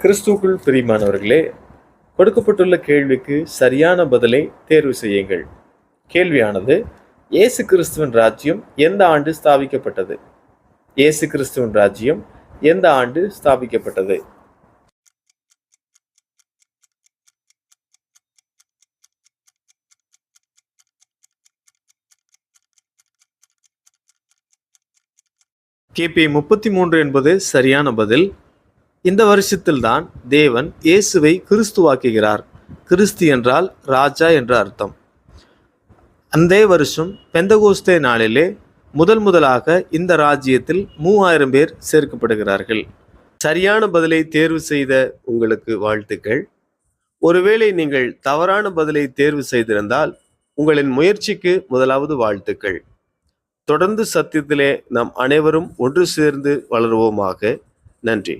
கிறிஸ்துவுக்குள் பிரியமானவர்களே, கொடுக்கப்பட்டுள்ள கேள்விக்கு சரியான பதிலை தேர்வு செய்யுங்கள். கேள்வியானது, இயேசு கிறிஸ்துவின் ராஜ்யம் எந்த ஆண்டு ஸ்தாபிக்கப்பட்டது? இயேசு கிறிஸ்துவின் ராஜ்யம் எந்த ஆண்டு ஸ்தாபிக்கப்பட்டது? கிபி 33 என்பது சரியான பதில். இந்த வருஷத்தில்தான் தேவன் இயேசுவை கிறிஸ்துவாக்குகிறார். கிறிஸ்து என்றால் ராஜா என்ற அர்த்தம். அந்த வருஷம் பெந்தகோஸ்தே நாளிலே முதலாக இந்த ராஜ்யத்தில் 3000 பேர் சேர்க்கப்படுகிறார்கள். சரியான பதிலை தேர்வு செய்த உங்களுக்கு வாழ்த்துக்கள். ஒருவேளை நீங்கள் தவறான பதிலை தேர்வு செய்திருந்தால் உங்களின் முயற்சிக்கு முதலாவது வாழ்த்துக்கள். தொடர்ந்து சத்தியத்திலே நாம் அனைவரும் ஒன்று சேர்ந்து வளருவோமாக. நன்றி.